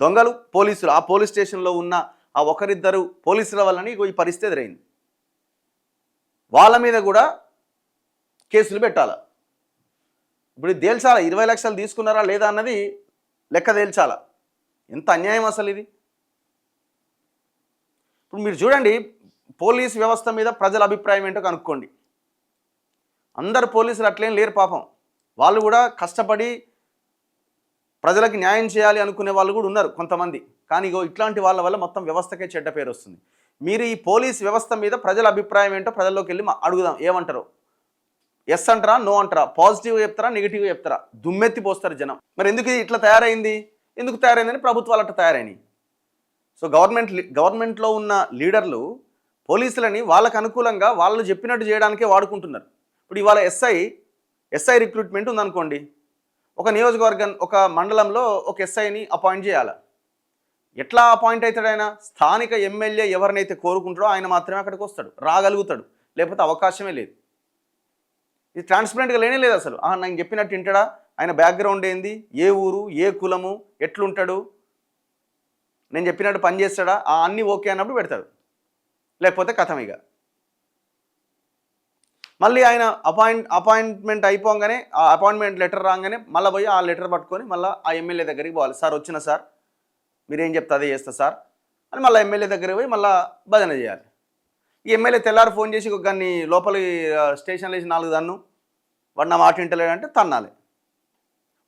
దొంగలు పోలీసులు ఆ పోలీస్ స్టేషన్లో ఉన్న ఆ ఒకరిద్దరు పోలీసుల వల్లనే ఈ పరిస్థితి ఎదురైంది. వాళ్ళ మీద కూడా కేసులు పెట్టాలా. ఇప్పుడు తేల్చాలా 20 లక్షలు తీసుకున్నారా లేదా అన్నది లెక్క తేల్చాలా. ఎంత అన్యాయం అసలు ఇది. ఇప్పుడు మీరు చూడండి, పోలీస్ వ్యవస్థ మీద ప్రజల అభిప్రాయం ఏంటో కనుక్కోండి. అందరు పోలీసులు అట్లేం లేరు పాపం. వాళ్ళు కూడా కష్టపడి ప్రజలకు న్యాయం చేయాలి అనుకునే వాళ్ళు కూడా ఉన్నారు కొంతమంది. కానీ ఇట్లాంటి వాళ్ళ వల్ల మొత్తం వ్యవస్థకే చెడ్డ పేరు వస్తుంది. మీరు ఈ పోలీస్ వ్యవస్థ మీద ప్రజల అభిప్రాయం ఏంటో ప్రజల్లోకి వెళ్ళి అడుగుదాం. ఏమంటారు? ఎస్ అంటారా, నో అంటారా, పాజిటివ్గా చెప్తారా, నెగిటివ్గా చెప్తారా? దుమ్మెత్తి పోస్తారు జనం. మరి ఎందుకు ఇట్లా తయారైంది? ఎందుకు తయారైందని ప్రభుత్వాలు అట్లా తయారైనాయి. సో గవర్నమెంట్లో ఉన్న లీడర్లు పోలీసులని వాళ్ళకు అనుకూలంగా వాళ్ళు చెప్పినట్టు చేయడానికే వాడుకుంటున్నారు. ఇప్పుడు ఇవాళ ఎస్ఐ రిక్రూట్మెంట్ ఉందనుకోండి. ఒక నియోజకవర్గం, ఒక మండలంలో ఒక ఎస్ఐని అపాయింట్ చేయాలి. ఎట్లా అపాయింట్ అవుతాడు ఆయన? స్థానిక ఎమ్మెల్యే ఎవరినైతే కోరుకుంటాడో ఆయన మాత్రమే అక్కడికి వస్తాడు, రాగలుగుతాడు. లేకపోతే అవకాశమే లేదు. ఇది ట్రాన్స్పరెంట్గా లేనే లేదు అసలు. నేను చెప్పినట్టు వింటాడా? ఆయన బ్యాక్గ్రౌండ్ ఏంది, ఏ ఊరు, ఏ కులము, ఎట్లుంటాడు, నేను చెప్పినట్టు పని చేస్తాడా, అన్నీ ఓకే అన్నప్పుడు పెడతాడు. లేకపోతే కథం. ఇక మళ్ళీ ఆయన అపాయింట్మెంట్ అయిపోగానే, ఆ అపాయింట్మెంట్ లెటర్ రాగానే మళ్ళీ పోయి ఆ లెటర్ పట్టుకొని మళ్ళీ ఆ ఎమ్మెల్యే దగ్గరికి పోవాలి. సార్ వచ్చిన సార్, మీరేం చెప్తే అదే చేస్తా సార్ అని మళ్ళీ ఎమ్మెల్యే దగ్గరికి పోయి మళ్ళీ భజన చేయాలి. ఈ ఎమ్మెల్యే తెల్లారు ఫోన్ చేసి కానీ లోపలి స్టేషన్లో వేసి 4 దన్ను, వాడు నా మాట వింటలేడంటే తన్నాలి.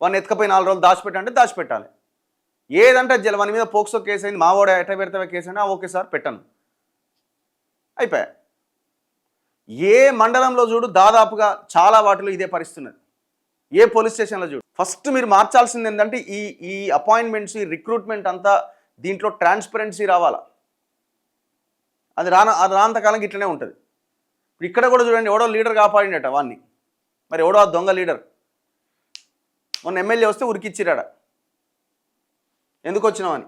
వాడిని ఎత్తుకపోయి 4 రోజులు దాచిపెట్టంటే దాచిపెట్టాలి. ఏదంటే వాని మీద పోక్సో కేసు అయింది, మావోడ ఎట్ట పెడతావే కేసు అంటే ఓకే సార్ పెట్టాను, అయిపోయా. ఏ మండలంలో చూడు దాదాపుగా చాలా వాటిలో ఇదే పరిస్థితి ఉన్నది. ఏ పోలీస్ స్టేషన్లో చూడు. ఫస్ట్ మీరు మార్చాల్సింది ఏంటంటే ఈ అపాయింట్మెంట్స్, ఈ రిక్రూట్మెంట్ అంతా దీంట్లో ట్రాన్స్పరెన్సీ రావాలా. అది రానంతకాలం ఇట్లనే ఉంటుంది. ఇప్పుడు ఇక్కడ కూడా చూడండి, ఎవడో లీడర్ కాపాడినట వాడిని. మరి ఎవడో ఆ దొంగ లీడర్ మొన్న ఎమ్మెల్యే వస్తే ఉరికిచ్చిరాడ, ఎందుకు వచ్చినావని.